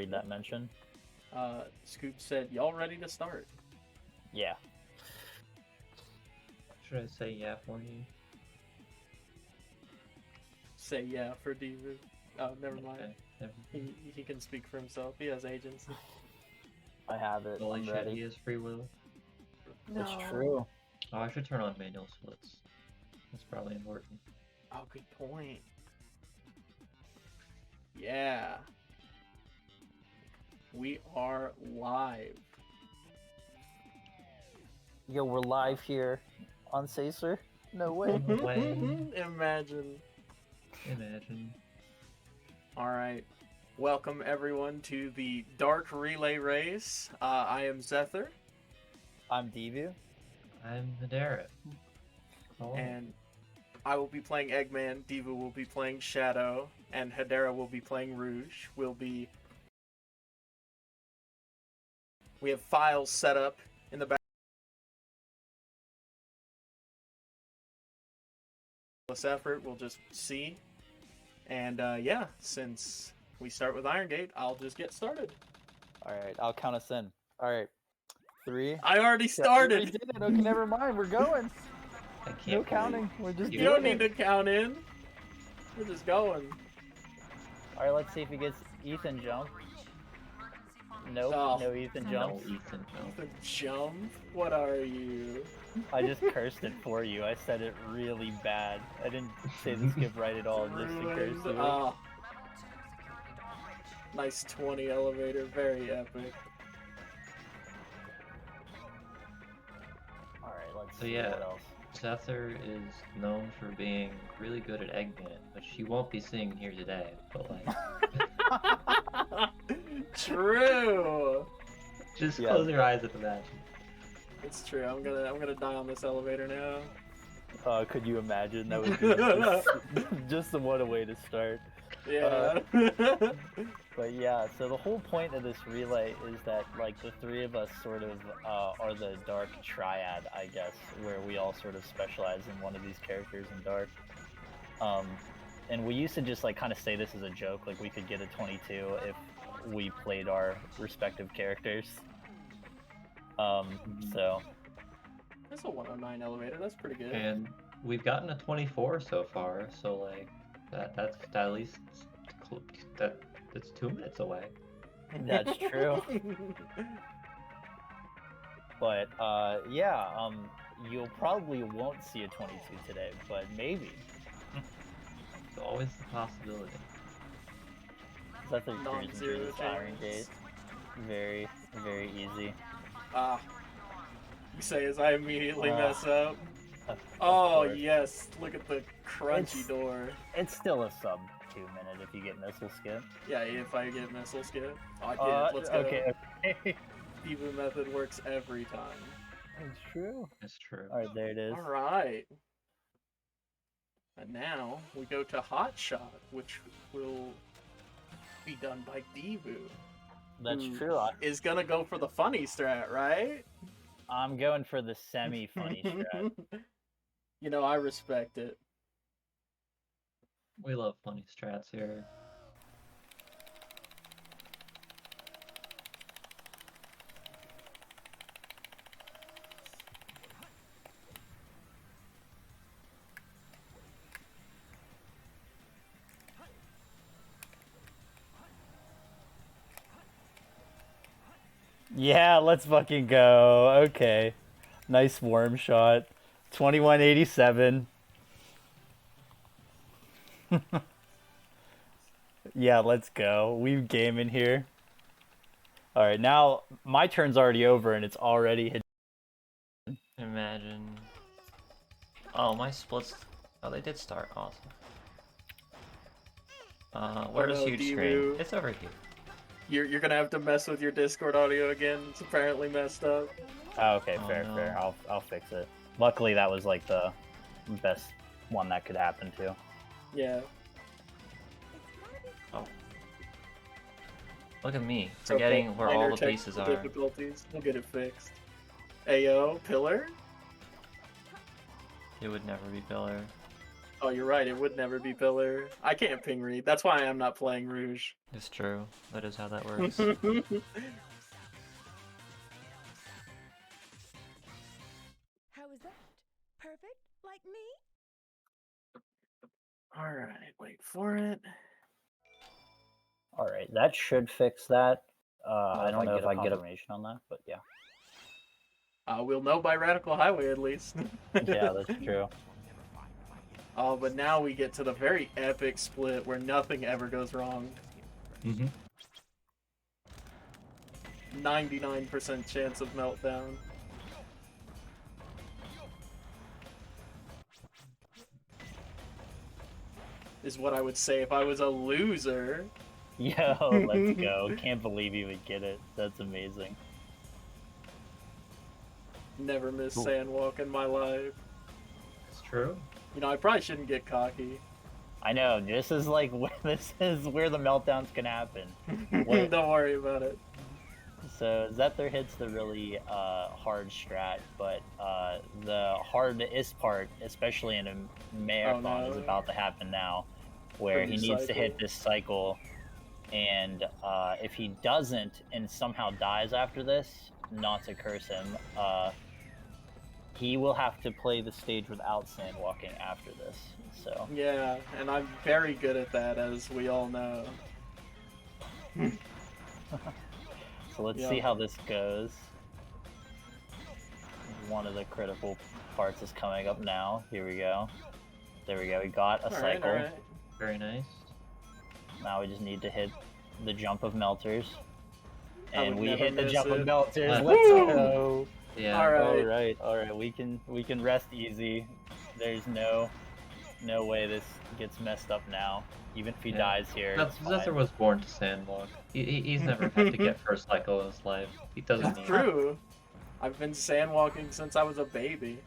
read that mention. Scoop said, y'all ready to start? Yeah. Should I say yeah for you? Say yeah for Deevoo. Oh, never mind. Okay, never mind. He can speak for himself. He has agency. I have it. Holy I'm shit, ready. he has free will. It's true. Oh, I should turn on manual splits. That's probably important. Oh, good point. Yeah. We are live. Yo, we're live here on Sacer. No way. No way. Imagine. Imagine. Alright. Welcome everyone to the Dark Relay Race. I am Zethor. I'm Deevoo. I'm Hedera. Oh. And I will be playing Eggman, Deevoo will be playing Shadow, and Hedera will be playing Rouge. We have files set up in the back. This effort, we'll just see. And yeah, since we start with Iron Gate, I'll just get started. Alright, I'll count us in. Alright. 3. I already We started! did it. Okay, never mind. We're going. I can't No believe- counting. We're just You don't doing need it. to count in. We're just going. Alright, let's see if he gets Ethan jump. Nope, Oh. no Ethan No, jumps. Ethan, no. The jump? What are you? I just cursed it for you. I said it really bad. I didn't say the skip right at all, just to curse Ruined. you. Ah. Nice 20 elevator, very epic. Alright, let's So see yeah. what else. Zethor is known for being really good at Eggman, but she won't be seeing here today. But like, True. just Yeah. close your eyes and imagine. It's true. I'm gonna die on this elevator now. Could you imagine? That would be just what a way to start. Yeah. But yeah, so the whole point of this relay is that like the three of us sort of are the dark triad, I guess, where we all sort of specialize in one of these characters in dark. And we used to just like kind of say this as a joke, like we could get a 22 if we played our respective characters. So That's a 109 elevator. That's pretty good. And we've gotten a 24 so far, so like that's at least that's 2 minutes away. that's true. But yeah, you'll probably won't see a 22 today, but maybe. It's always the possibility. That's a Non-zero cruising through this Iron Gate. chance. Very, very easy. You say as I immediately mess up. Of Oh course. yes, look at the crunchy It's- door. It's still a sub 2 minute if you get missile skip. Yeah, if I get missile skip. Oh, I did. Let's go. Okay. Deevoo method works every time. It's true. It's true. Alright, there it is. Alright. And now we go to Hot Shot, which will be done by Deevoo. That's who true. Is gonna go for the funny strat, right? I'm going for the semi-funny strat. You know, I respect it. We love funny strats here. Yeah, let's fucking go. Okay. Nice worm shot. 2187. Yeah, let's go. We gaming here. Alright, now my turn's already over and it's already hit. Imagine. Oh, my splits. Oh, they did start. Awesome. Where's Hello, huge Deevoo. screen? It's over here. You're gonna have to mess with your Discord audio again. It's apparently messed up. Oh, okay, Oh, fair, no. fair. I'll fix it. Luckily, that was like the best one that could happen to. Yeah. Oh. Look at me, It's okay. forgetting where all Minor the pieces technical are. difficulties. We'll get it fixed. Ayo, pillar? It would never be pillar. Oh, you're right. It would never be Pillar. I can't ping read. That's why I'm not playing Rouge. It's true. That is how that works. How is that? Perfect? Like me? All right, wait for it. All right, that should fix that. I don't know if I get a confirmation confirmation on that, but yeah. We'll know by Radical Highway at least. Yeah, that's true. Oh, but now we get to the very epic split where nothing ever goes wrong. Mm-hmm. 99% chance of meltdown. Is what I would say if I was a loser. Yo, let's go. Can't believe you would get it. That's amazing. Never missed Sandwalk in my life. It's true. You know, I probably shouldn't get cocky. I know, this is like this is where the meltdowns can happen. Don't worry about it. So Zethor hits the really hard strat, but the hardest part, especially in a marathon, is about to happen now, where he needs to hit this cycle, and if he doesn't and somehow dies after this, not to curse him, he will have to play the stage without sandwalking after this. So Yeah, and I'm very good at that, as we all know. So let's see how this goes. One of the critical parts is coming up now. Here we go. There we go. We got a cycle. Alright. Very nice. Now we just need to hit the jump of melters. I And would we never hit the miss jump of it. melters. Let's Let's go. Yeah. Alright. All right. We can rest easy. There's no way this gets messed up now. Even if he dies here, it's Zethor fine. was born to sandwalk. He's never had to get first cycle in his life. He doesn't That's need true. I've been sandwalking since I was a baby.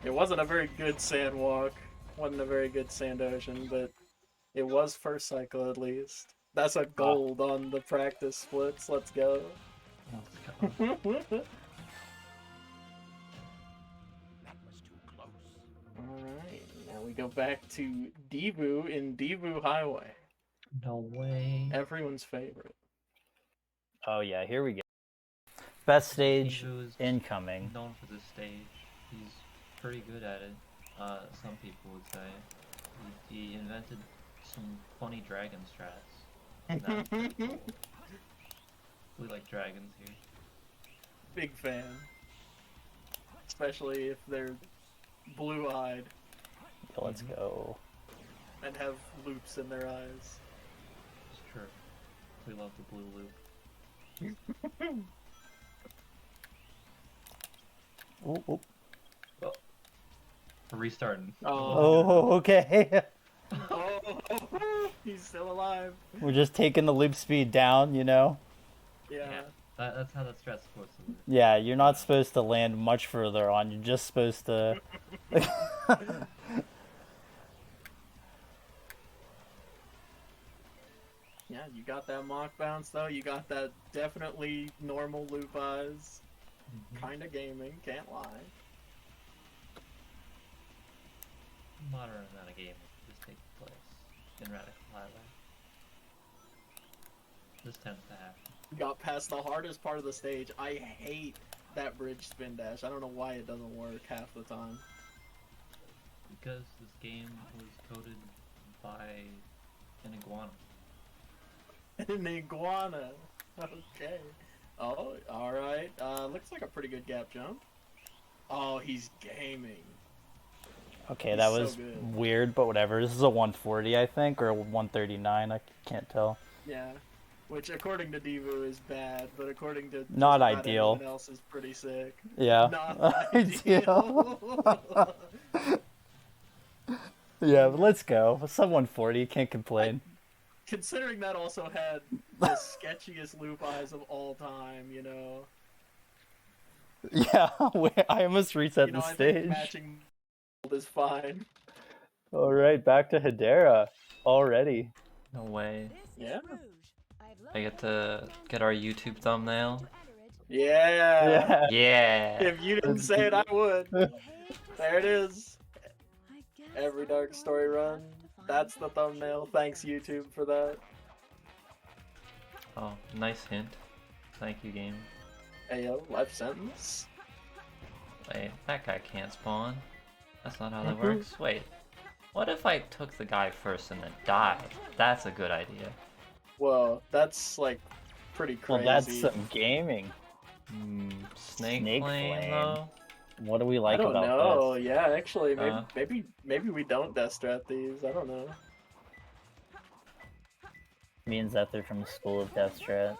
It wasn't a very good sandwalk. Wasn't a very good sand ocean, but it was first cycle at least. That's a gold on the practice splits. Let's go. Let's go. Alright, now we go back to Deevoo in Deevoo Highway. No way. Everyone's favorite. Oh yeah, here we go. Best stage Deevoo is incoming. known for this stage. He's pretty good at it. Some people would say. He invented some funny dragon strats. And that was pretty cool. We like dragons here. Big fan. Especially if they're blue-eyed Yeah, let's go. and have loops in their eyes. It's true. We love the blue loop. Ooh. We're restarting. Oh, okay. Oh, he's still alive. We're just taking the loop speed down, you know? Yeah. That's how that strat's supposed to work. Yeah, you're not supposed to land much further on. You're just supposed to... Yeah, you got that mock bounce though. You got that definitely normal loop eyes. Kinda gaming, can't lie. Moderate amount of gaming just takes place in Radical Highway. This tends to happen. Got past the hardest part of the stage. I hate that bridge spin dash. I don't know why it doesn't work half the time. Because this game was coded by an iguana. An iguana. Okay. Oh, alright. Looks like a pretty good gap jump. Oh, he's gaming. Okay, He's that so was good. weird, but whatever. This is a 140, I think, or a 139. I can't tell. Yeah. Which, according to Deevoo, is bad, but according to Not just about ideal. everyone else, is pretty sick. Yeah. Not ideal. Yeah, but let's go. Some 140, can't complain. Considering that also had the sketchiest loop eyes of all time, you know. Yeah, I almost reset You know, the I stage. think matching is fine. All right, back to Hedera already. No way. This Yeah. is Rouge. I'd love I get to to get our YouTube thumbnail. enter it. Yeah. Yeah. If you didn't say it, I would. Behave There it is. I guess Every I'm Dark going Story to run. have to find That's the some thumbnail. shade Thanks, first. YouTube, for that. Oh, nice hint. Thank you, game. Ayo, life sentence. Wait, that guy can't spawn. That's not how that works. Wait, what if I took the guy first and then died? That's a good idea. Whoa, that's like pretty Well, crazy. that's some gaming. Snake, Snake flame, flame. though? What do we I like don't about know. this? Yeah, actually, Uh. maybe we don't death strat these. I don't know. Me and Zethor from the School of Death Strat.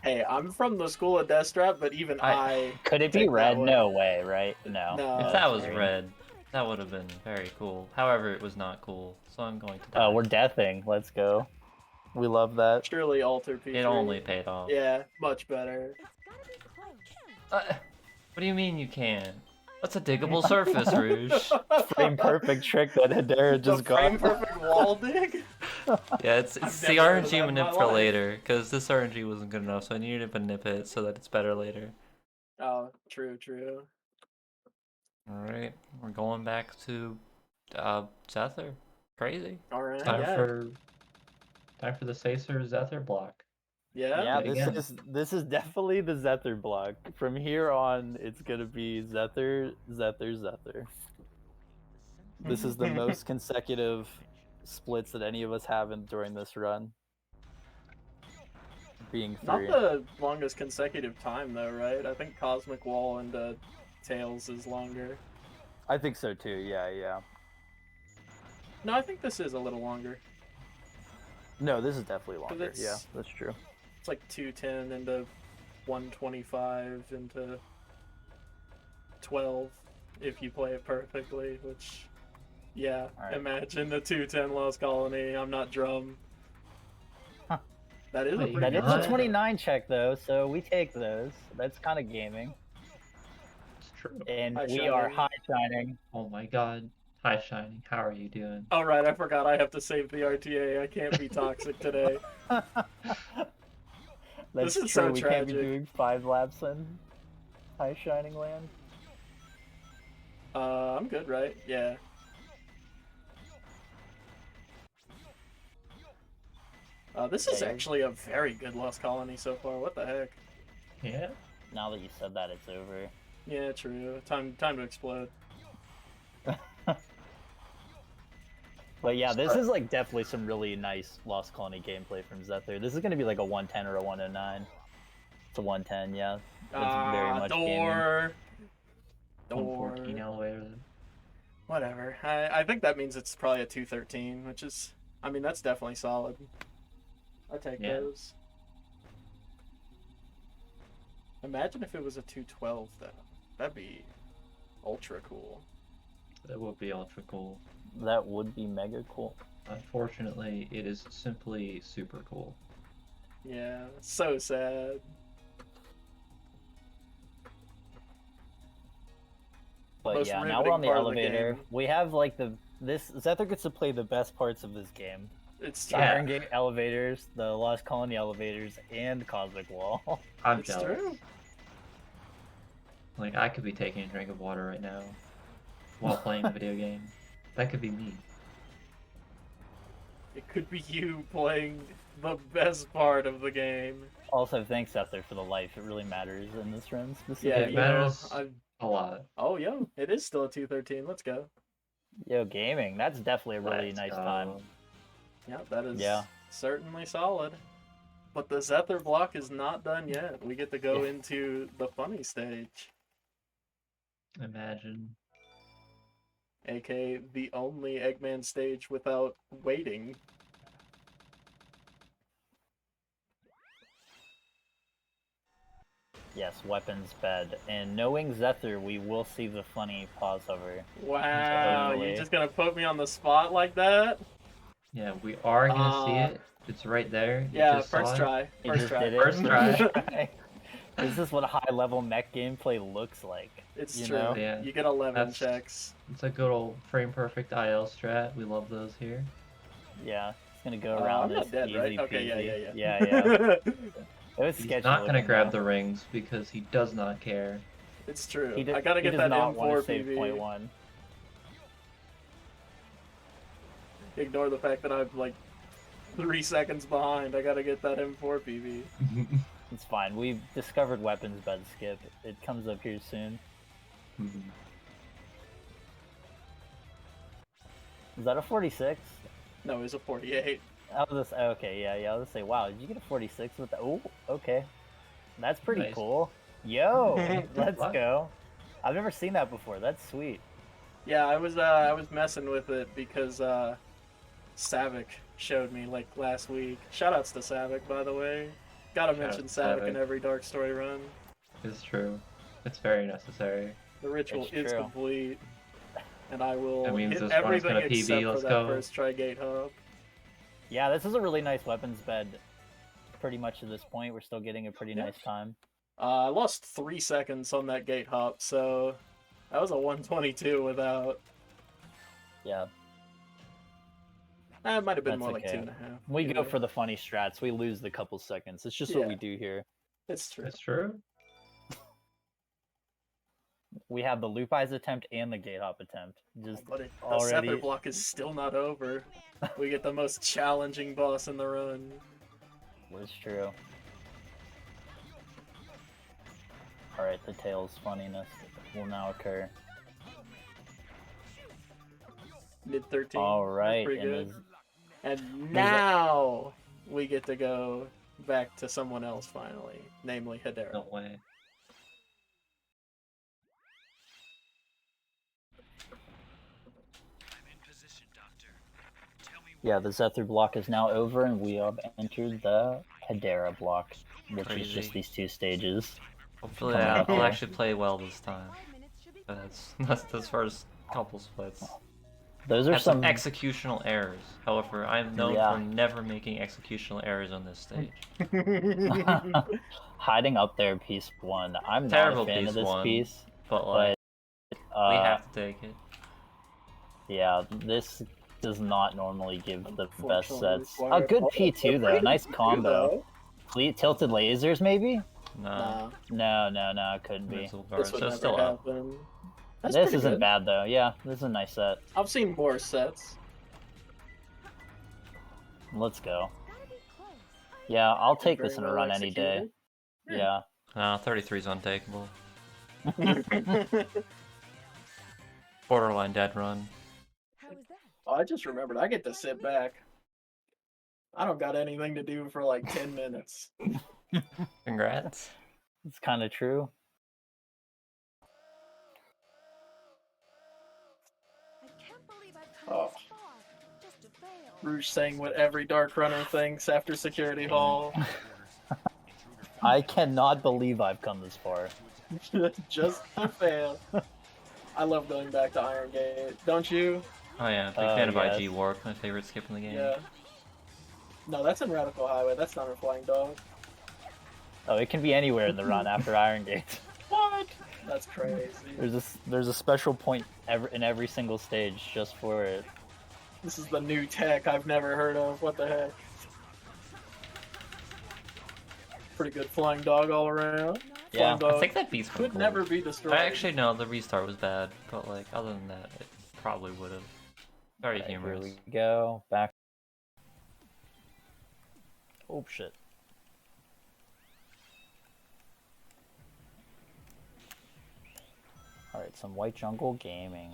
Hey, I'm from the school of death strat, but even I Could it be take that red? way. No way, right? No. No. If that was green. red, that would have been very cool. However, it was not cool, so I'm going to die. Oh, we're deathing. Let's go. We love that. Surely alter P3. It only paid off. Yeah, much better. It's gotta be close. What do you mean you can't? That's a diggable surface, Rouge. Frame perfect trick that Hedera just the frame got. perfect wall dig. Yeah, it's I've the never heard of RNG that in my manip for life. later, because this RNG wasn't good enough, so I needed to manip it so that it's better later. Oh, true. Alright, we're going back to Zethor. Crazy. All right. Time Yeah. for the Sacer Zethor block. Yeah. Yeah, Again. this is definitely the Zethor block. From here on, it's gonna be Zethor. This is the most consecutive splits that any of us have during this run. Being Not 3. the longest consecutive time though, right? I think Cosmic Wall and Tails is longer. I think so too. Yeah. No, I think this is a little longer. No, this is definitely longer. it's- Yeah, that's true. It's like 210 into 125 into 12 if you play it perfectly, which, yeah, Alright. imagine the 210 Lost Colony. I'm not drum. Huh. That is a Wait, pretty That good is a What? 29 check though, so we take those. That's kind of gaming. It's true. And High we are shining. high shining. Oh my god. Hi Shining, how are you doing? Oh, right, I forgot I have to save the RTA. I can't be toxic today. That's This is true. so We can't be tragic. doing 5 laps in high shining land. I'm good, right? Yeah. This is Okay. actually a very good Lost Colony so far. What the heck? Yeah? Now that you said that, it's over. Yeah, true. Time to explode. But yeah, this is like definitely some really nice Lost Colony gameplay from Zethor. This is gonna be like a 110 or a 109. It's a 110, yeah. It's very much gaming. Door. 114 elevator. Whatever. I think that means it's probably a 213, which is, I mean, that's definitely solid. I take Yeah. those. Imagine if it was a 212 though. That'd be ultra cool. That would be ultra cool. That would be mega cool. Unfortunately, it is simply super cool. Yeah, so sad. But Most yeah, now we're on the riveting part of the elevator. game. We have like this Zethor gets to play the best parts of this game. It's The true. Iron Gate elevators, the Lost Colony elevators, and Cosmic Wall. I'm It's jealous. true. Like, I could be taking a drink of water right now while playing a video game. That could be me. It could be you playing the best part of the game. Also, thanks Zethor for the life. It really matters in this run Yeah, specifically. It you know, matters. I've... A lot. Oh, yo, it is still a 213. Let's go. Yo, gaming. That's definitely a really Let's nice go. time. Yeah, that is Yeah. certainly solid. But the Zethor block is not done yet. We get to go Yeah. into the funny stage, Imagine. aka the only Eggman stage without waiting. Yes, weapons bed. And knowing Zethor, we will see the funny pause hover. Wow, Totally. you're just gonna put me on the spot like that? Yeah, we are gonna see Uh, it. It's right there. You Yeah, just saw first it. try. He First just try. did it. First try. This is what high level mech gameplay looks like. It's you true. know? Yeah, You get 11 that's- checks. It's a good old frame perfect IL strat. We love those here. Yeah, it's gonna go around I'm this not dead, easy right? Okay, peasy. yeah. Yeah. It was He's sketchy. not gonna looking, grab though. the rings because he does not care. It's true. He, I gotta he get does that not want M4 to save PB. point one. Ignore the fact that I'm like 3 seconds behind. I gotta get that M4 PB. It's fine. We've discovered weapons bed skip. It comes up here soon. Is that a 46? No, it's a 48. I was just, okay, yeah. I was gonna say, wow, did you get a 46 with that? Oh, okay. That's pretty Nice. cool. Yo, let's What? go. I've never seen that before. That's sweet. Yeah, I was messing with it because Savik showed me like last week. Shoutouts to Savik, by the way. Gotta Shout mention out to Savik Savik. in every Dark Story run. It's true. It's very necessary. The ritual It's is true. complete, and I will That means hit this run is everything gonna PB, except for let's that go. first Tri-Gate hub. Yeah, this is a really nice weapons bed. Pretty much at this point, we're still getting a pretty Yeah. nice time. I lost 3 seconds on that gate hop, so that was a 122 without. Yeah, It might have been That's more like okay. 2.5. we go Either for way. the funny strats. We lose the couple seconds. It's just what Yeah. we do here. It's true. It's true. We have the loop eyes attempt and the gate hop attempt. Just But the already. Zethor block is still not over. We get the most challenging boss in the run. That's true. Alright, the tail's funniness will now occur. Mid 13. Alright, Pretty and good. is And now we get to go back to someone else finally, namely Hedera. No way. yeah, the Zethor block is now over, and we have entered the Hedera block, which is just Crazy. these two stages. Hopefully Coming up I'll here. actually play well this time. 5 minutes should be That's those first couple splits. Those are Had some some. executional errors. However, I'm known Yeah. for never making executional errors on this stage. Hiding up there, piece one. I'm Terrible not a fan piece of this one, piece, But like, but we have to take it. yeah, this does not normally give the best Unfortunately sets. required. A good Oh, P2 though, pretty nice good combo. Tilted lasers maybe? No, Nah, It couldn't be. missile this burst. would So never still up. happen. That's This pretty isn't good. bad though. Yeah, this is a nice set. I've seen more sets. Let's go. gotta be close. Yeah, I'll take Very this in a well run any day. executed. Yeah. No, 33 is untakeable. Yeah. Borderline dead run. How was that? Oh, I just remembered, I get to sit back. I don't got anything to do for like 10 minutes. Congrats. It's kind of true. I can't believe I've come Oh. this far just to fail. Rouge saying what every Dark Runner thinks after Security Hall. I cannot believe I've come this far. Just to fail. I love going back to Iron Gate. Don't you? Oh yeah, big fan of yes. IG Warp, my favorite skip in the game. Yeah. No, that's in Radical Highway. That's not in Flying Dog. Oh, it can be anywhere in the run after Iron Gate. What? That's crazy. There's a special point in every single stage just for it. This is the new tech I've never heard of. What the heck? Pretty good Flying Dog all around. Yeah, Flying Dog I think that beats could never be destroyed. I actually know the restart was bad, but like other than that, it probably would have. Very Okay, humorous. Here we go. Back. Oh shit. Alright, some White Jungle Gaming.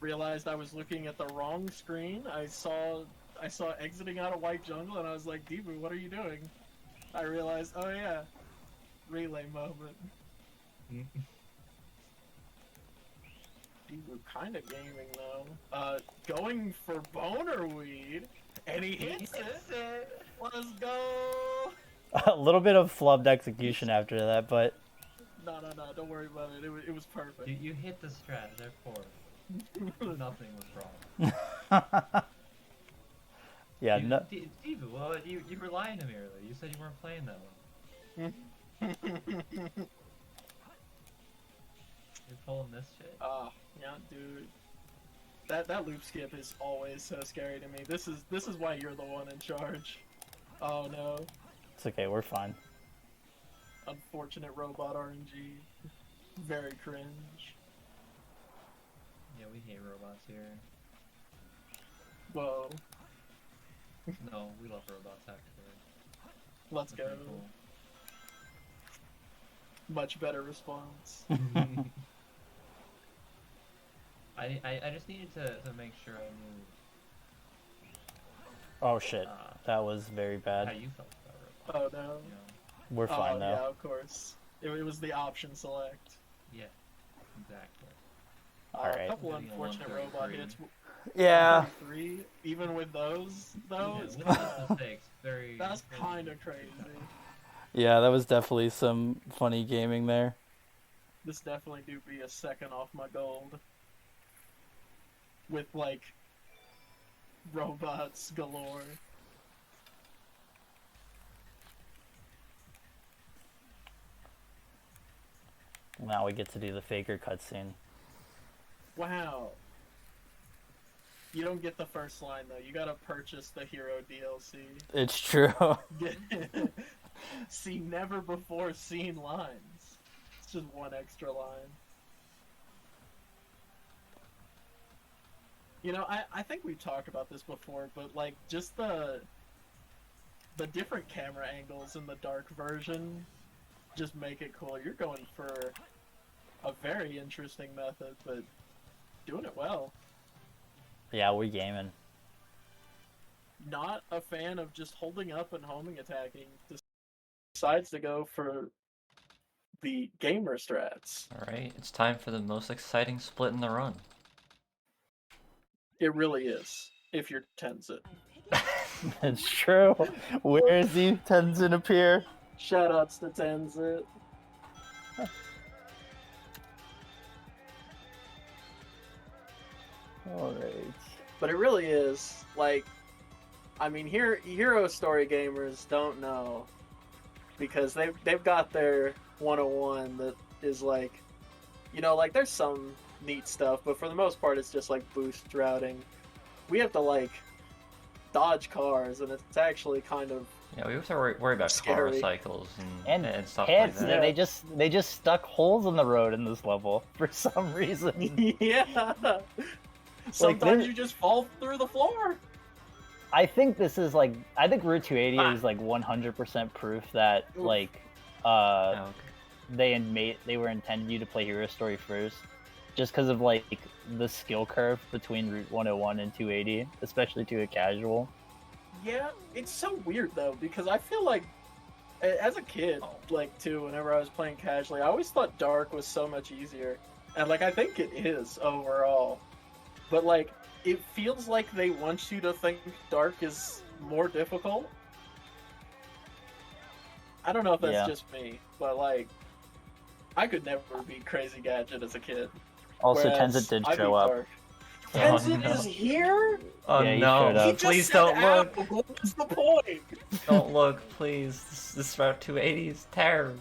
Realized I was looking at the wrong screen. I saw exiting out of White Jungle, and I was like, Deevoo, what are you doing? I realized, oh yeah, relay moment. Deevoo kind of gaming though. Going for boner weed, and he hits it. Let's go. A little bit of flubbed execution after that, but No, don't worry about it. It was perfect. You hit the strat, therefore nothing was wrong. yeah, no, Deevoo, well, you were lying to me earlier. You said you weren't playing that one. You're pulling this shit. Yeah, dude. That loop skip is always so scary to me. This is why you're the one in charge. Oh no. it's okay, we're fine. Unfortunate robot RNG. Very cringe. Yeah, we hate robots here. Whoa. No, we love robots actually. Let's They're go. pretty cool. Much better response. I just needed to make sure I knew Oh shit, that was very how bad. you felt about robots. Oh no. You know? We're fine Oh now. yeah, of course. It was the option select. Yeah, exactly. A Alright. couple Getting a unfortunate robot 133. hits. Yeah. 133, even with those, though, Yeah, is with those mistakes, very. that's very kind of very crazy. tough. Yeah, that was definitely some funny gaming there. This definitely do be a second off my gold. With, like, robots galore. Now we get to do the Faker cutscene. Wow. You don't get the first line, though. You gotta purchase the hero DLC. It's true. See never before seen lines. It's just one extra line. You know, I think we've talked about this before, but like just the different camera angles in the dark version just make it cool. You're going for a very interesting method, but doing it well. Yeah, we gaming. Not a fan of just holding up and homing attacking. Decides to go for the gamer strats. Alright, it's time for the most exciting split in the run. It really is, if you're Tenzin. It's true. Where is he? Tenzin appear. Shoutouts to Tenzin. Alright. But it really is, like, I mean, hero story gamers don't know. Because they've got their 101 that is like, you know, like there's some neat stuff, but for the most part it's just like boost routing. We have to like dodge cars, and it's actually kind of Yeah, we have to worry about Scary. car cycles and stuff hits. like that. Yeah. They just stuck holes in the road in this level for some reason. yeah. Sometimes this- you just fall through the floor. I think this is like I think Route 280 Ah. is like 100% proof that Oof. like Oh, okay. they were intended you to play Hero Story first, just because of like the skill curve between Route 101 and 280, especially to a casual. Yeah, it's so weird though, because I feel like as a kid, like too, whenever I was playing casually, I always thought Dark was so much easier. And like I think it is overall. But like it feels like they want you to think Dark is more difficult. I don't know if that's Yeah. just me, but like I could never beat Crazy Gadget as a kid. Also, whereas Tenzin did I show beat up. Dark. Oh, Tenzin no. is here? Oh Yeah, he no, showed up. He just please said don't look. Apple. What's the point? Don't look, please. This Route 280 is terrible.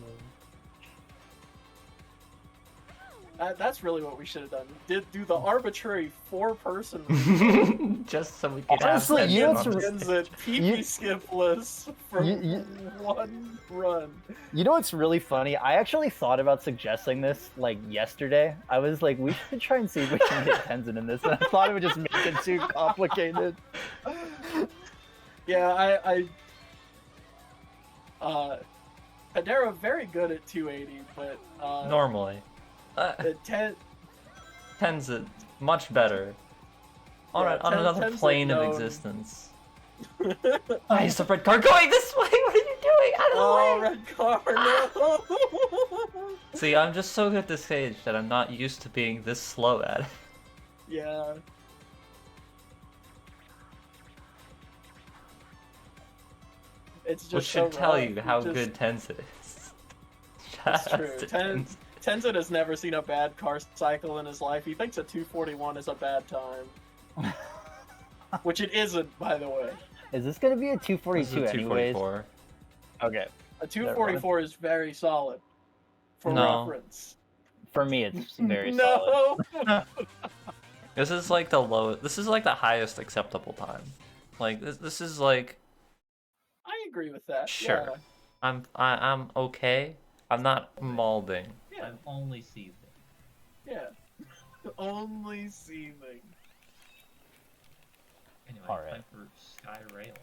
That's really what we should have done. Do the arbitrary four-person Just so we could Honestly, have you know Tenzin on what's the Tenzin PP You- skipless from You- one run. You know what's really funny? I actually thought about suggesting this like yesterday. I was like, we should try and see if we can get Tenzin in this, and I thought it would just make it too complicated. Yeah, Hadera very good at 280, but Normally. the 10 Tenzin, much better. On, Yeah, on another Tenzin plane of known- existence. Why is the red car going this way? What are you doing? Out of the Oh, way! red car, no! See, I'm just so good at this stage that I'm not used to being this slow at it. Yeah. It's just Which should so tell rough. you how Just- good Tenzin is. It's Shout out true. to Tenzin has never seen a bad car cycle in his life. He thinks a 241 is a bad time. Which it isn't, by the way. Is this gonna be a This is 242 a anyways? 244. Okay. A 244 is very solid. For No. reference. For me, it's very solid. No! This is like the lowest. This is like the highest acceptable time. Like this is like I agree with that. Sure. Yeah. I'm okay. I'm not maulding. Yeah. I'm only seething. Yeah. Only seething. Anyway, Alright. time for Sky Rail.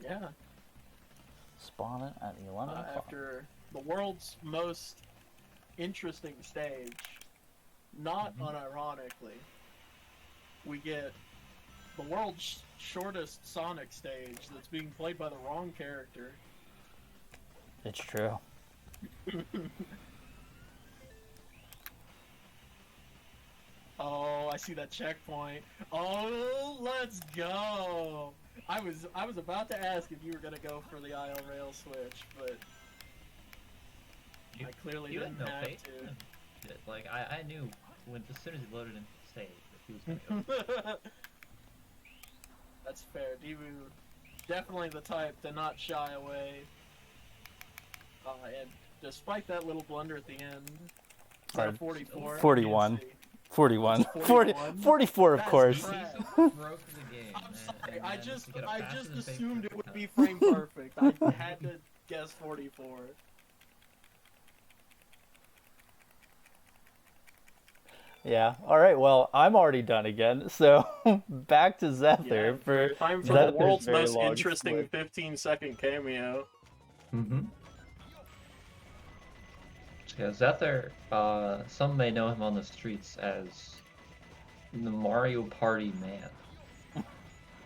Yeah. Spawn it at 11 o'clock. After the world's most interesting stage, not unironically, we get the world's shortest Sonic stage that's being played by the wrong character. It's true. Oh, I see that checkpoint. Oh, let's go! I was about to ask if you were gonna go for the IL rail switch, but I clearly You didn't had no have faith in him. Like I knew when as soon as he loaded into the stage that he was gonna go. to. That's fair. Deevoo, definitely the type to not shy away. And despite that little blunder at the end, it's not a 44. 41. 41. 41? 44, of That's course. trash. Broke the game. I'm sorry. and I then just to get a I faster just than fake assumed it perfect would cut. be frame perfect. I had to guess 44. Yeah. All right. Well, I'm already done again. So back to Zethor for time for Zethor's the world's very most long interesting switch. 15-second cameo. Mm-hmm. Yeah, Zethor, some may know him on the streets as the Mario Party Man.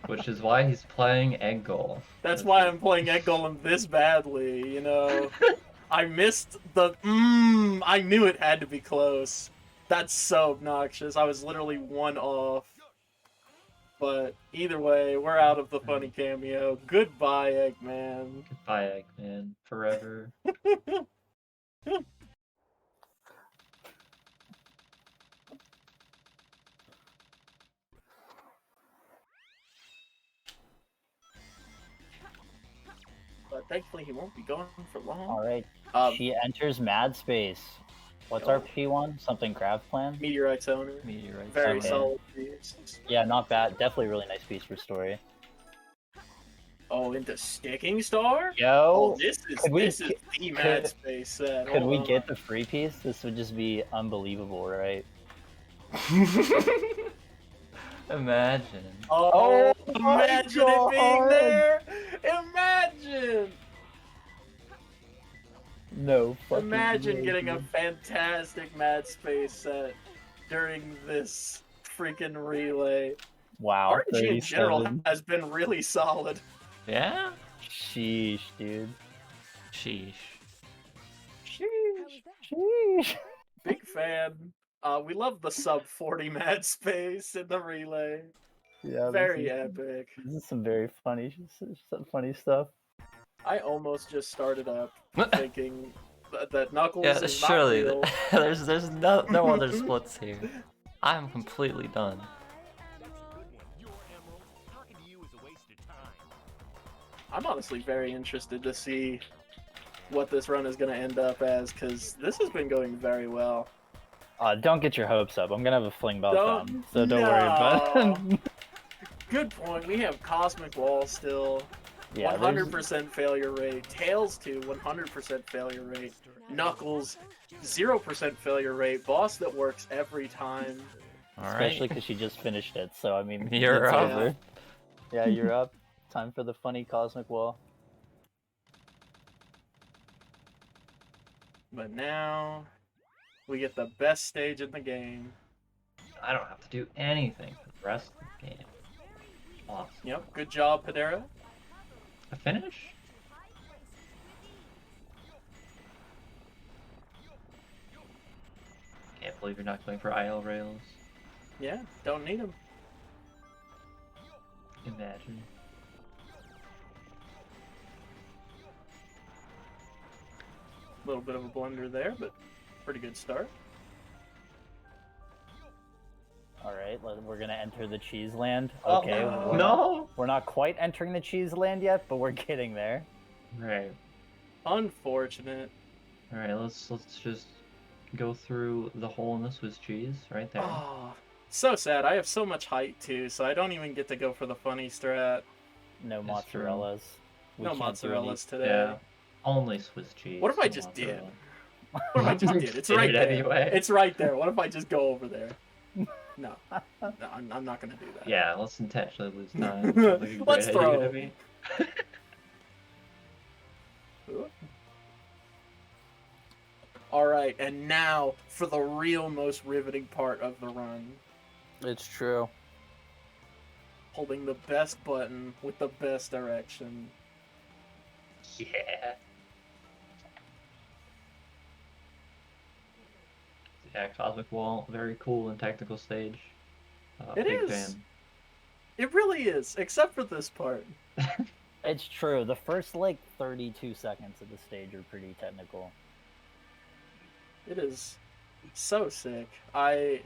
Which is why he's playing Egg Goal. That's why I'm playing Egg Golem this badly, you know. I missed the I knew it had to be close. That's so obnoxious. I was literally one off. But either way, we're out of the funny cameo. Goodbye, Eggman. Goodbye, Eggman. Forever. But thankfully, he won't be gone for long. All right. Um, She enters mad space. What's our P1? Something grav plan? Meteorite's owner. Meteorite. Very Okay. solid piece. Yeah, not bad. Definitely a really nice piece for story. Oh, into Sticking Star? Yo, Oh, this is could we the could- mad space set. could Hold we on. get the free piece? This would just be unbelievable, right? Imagine. Oh, Oh my imagine it being God. there! Imagine! No fucking Imagine way, getting a dude. fantastic mad space set during this freaking relay. Wow, RPG in general 37. has been really solid. Yeah? Sheesh, dude. Sheesh. How Sheesh. was that? Sheesh. Big fan. We love the sub 40 mad space in the relay. Yeah, Very epic. This is some very funny, some funny stuff. I almost just started up thinking that Knuckles Yeah, is surely. not real. there's no other splits here. I'm completely done. I'm honestly very interested to see what this run is going to end up as, because this has been going very well. Don't get your hopes up. I'm gonna have a fling about Don't- them, so don't worry about it. Good point. We have Cosmic Wall still. Yeah, 100% failure rate. Tails 2, 100% failure rate. Knuckles, 0% failure rate. Boss that works every time. especially Alright. because she just finished it. So I mean, You're it's up. over. Yeah, you're up. Time for the funny cosmic wall. But now, we get the best stage in the game. I don't have to do anything for the rest of the game. Awesome. Yep, good job, Padera. A finish? Can't believe you're not going for IL rails. Yeah, don't need him. Imagine. A little bit of a blunder there, but pretty good start. All right, we're gonna enter the cheese land. Oh, Okay, No! we're not quite entering the cheese land yet, but we're getting there. Right. Unfortunate. Alright, let's just go through the hole in the Swiss cheese right there. Oh, so sad. I have so much height too, so I don't even get to go for the funny strat. No That's true. mozzarellas. We No can't do any- mozzarellas today. Yeah. Only Swiss cheese. What if I no just did? mozzarella. What if I just did? It's Did right it there. anyway. It's right there. What if I just go over there? No, I'm not gonna do that. Yeah, let's intentionally lose time. Sounds like a great Let's idea throw. to me. All right, and now for the real most riveting part of the run. It's true. Holding the best button with the best direction. Yeah. Yeah, Cosmic Wall, very cool and technical stage. It Big is. fan. It really is, except for this part. It's true. The first like 32 seconds of the stage are pretty technical. It is so sick. I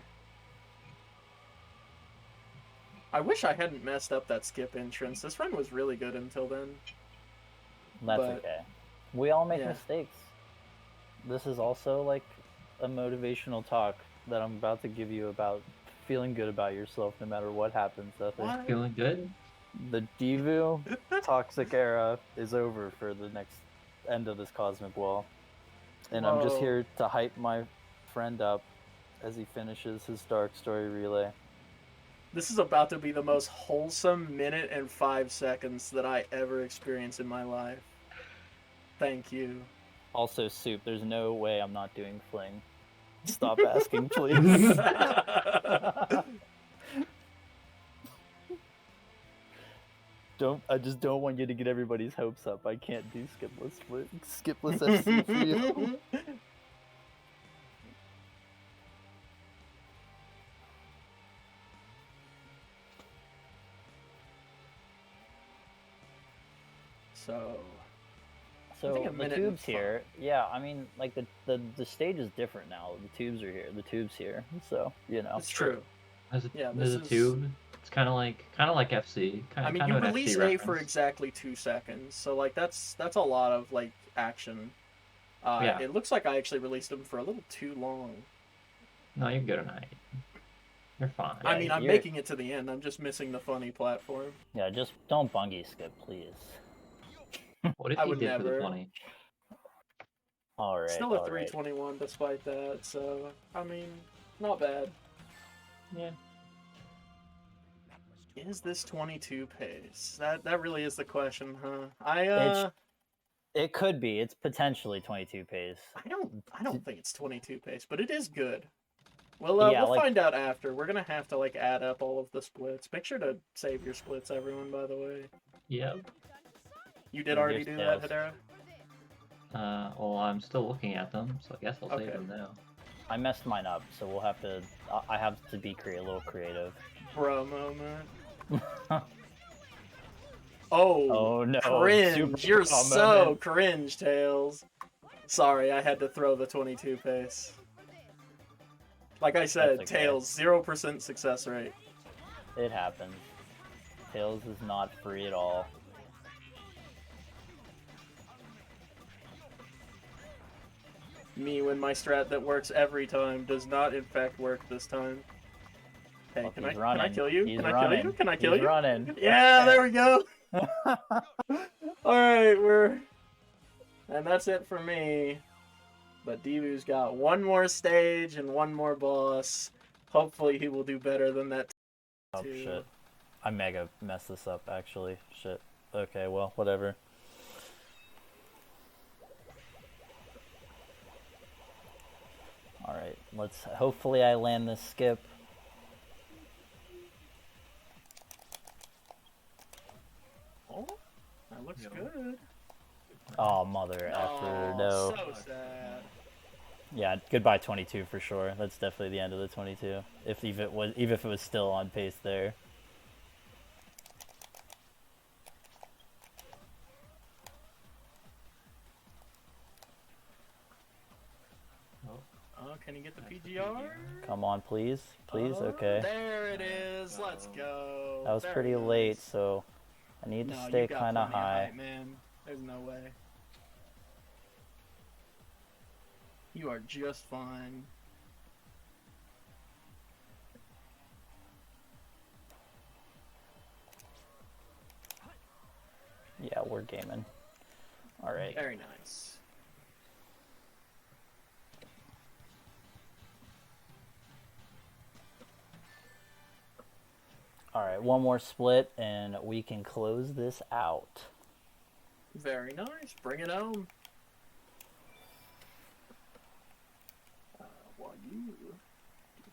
wish I hadn't messed up that skip entrance. This run was really good until then. That's But- okay. We all make yeah. mistakes. This is also like a motivational talk that I'm about to give you about feeling good about yourself no matter what happens. Zethor. What? Feeling good? The Deevoo toxic era is over for the next end of this cosmic wall. And I'm just Whoa. here to hype my friend up as he finishes his Dark Story relay. This is about to be the most wholesome minute and 5 seconds that I ever experienced in my life. Thank you. Also, Soup, there's no way I'm not doing Fling. Stop asking, please. I just don't want you to get everybody's hopes up. I can't do skipless FC for you. So, So think a the minute and tube's here. Yeah, I mean, like the stage is different now. The tubes are here. The tube's here. So you know. it's true. There's this a is- tube. It's kind of like FC. I mean, kind you of an release FC A for reference. exactly 2 seconds, so like that's a lot of like action. Yeah. It looks like I actually released them for a little too long. No, you're good tonight. You're fine. I mean, I'm you're- making it to the end. I'm just missing the funny platform. Yeah, just don't bungie skip, please. What if I you would did for the never. funny? All right. Still a all right. 321 despite that, so I mean, not bad. Yeah. Is this 22 pace? That really is the question, huh? It could be. It's potentially 22 pace. I don't think it's 22 pace, but it is good. Well, Yeah, we'll like- find out after. We're gonna have to like add up all of the splits. Make sure to save your splits, everyone. By the way, Yep. you did Yeah, already there's do that, tails. Hedera. Well, I'm still looking at them, so I guess I'll Okay. save them now. I messed mine up, so we'll have to. I have to be a little creative. Bro moment. Oh, Oh no! cringe! Super You're raw so moment. cringe, Tails. Sorry, I had to throw the 22 pace. Like I said, That's okay. Tails, 0% success rate. It happens. Tails is not free at all. Me when my strat that works every time does not in fact work this time. Hey, Look, can he's I running. kill you? He's Can I running. kill you? Can I kill He's you? running. Yeah, there we go. Alright, and that's it for me. But Deevoo's got one more stage and one more boss. Hopefully he will do better than that. Oh too. shit! I mega messed this up actually. Shit. Okay, well, whatever. All right, let's. Hopefully, I land this skip. Oh, that looks Yo. good. Oh mother effer, no. So sad. Yeah, goodbye 22 for sure. That's definitely the end of the 22. Even if it was still on pace there. Oh, can you get the PGR? Come on, please, please. Oh, Okay. There it is. Let's go. That was There pretty it late, is. so I need to No, stay you got kind of plenty high. height, man. There's no way. You are just fine. Yeah, we're gaming. All right. Very nice. Alright, one more split and we can close this out. Very nice. Bring it home. While you do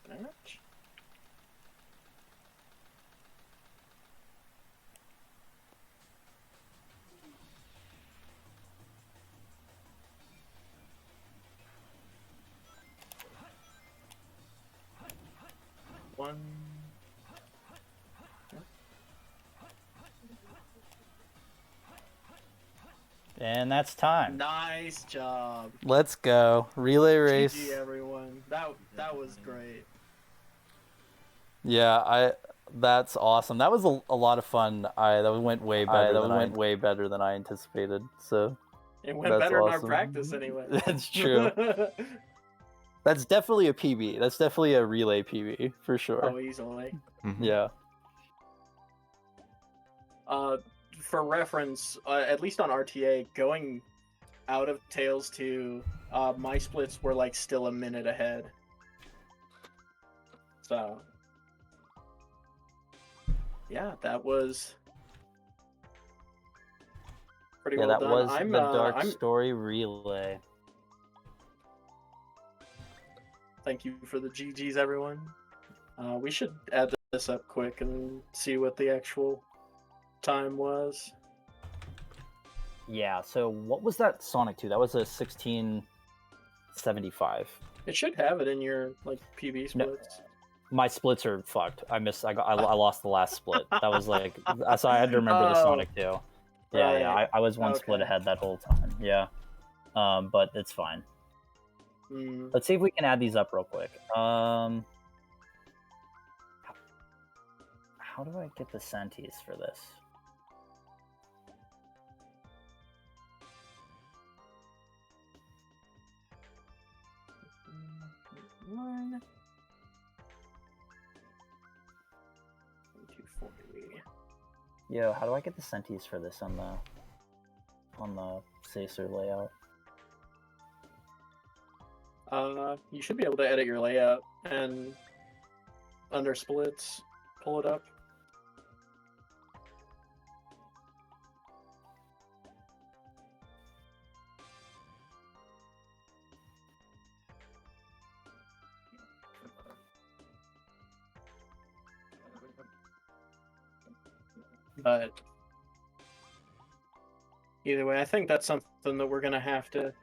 that. One. And that's time. Nice job. Let's go. Relay race. GG everyone. That was great. Yeah, that's awesome. That was a lot of fun. That went way better than I anticipated. So It went that's better in our awesome. practice anyway. That's true. That's definitely a PB. That's definitely a relay PB for sure. Oh, easily. Yeah. For reference, at least on RTA, going out of Tails 2, my splits were like still a minute ahead. So, yeah, that was pretty well that done. was I'm, the Dark I'm Story relay. Thank you for the GGs, everyone. We should add this up quick and see what the actual time was. Yeah, so what was that Sonic 2? That was a 1675. It should have it in your like PB splits. My splits are fucked. I lost the last split. That was like, so I had to remember the Sonic 2. Yeah, right. yeah, I was one split ahead that whole time. Yeah, but it's fine. Let's see if we can add these up real quick. How do I get the centis for this? One. 240. Yo, how do I get the centis for this on the Zethor layout? You should be able to edit your layout and under splits, pull it up. But either way, I think that's something that we're gonna have to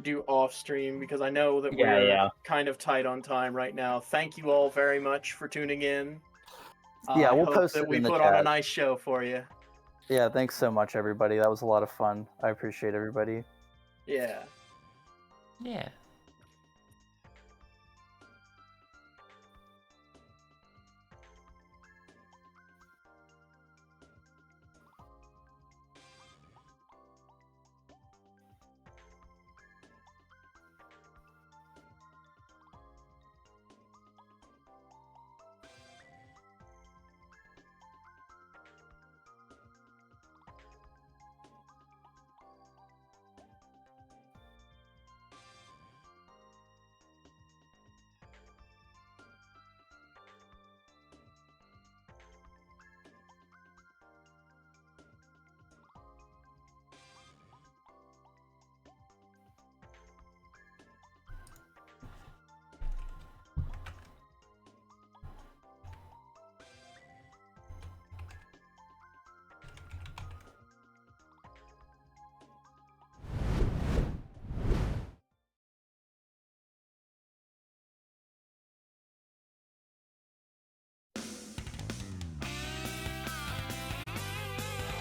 do off stream because I know that we're kind of tight on time right now. Thank you all very much for tuning in. Yeah, we'll hope post that it we in the put chat. on a nice show for you. Yeah, thanks so much, everybody. That was a lot of fun. I appreciate everybody. Yeah. Yeah.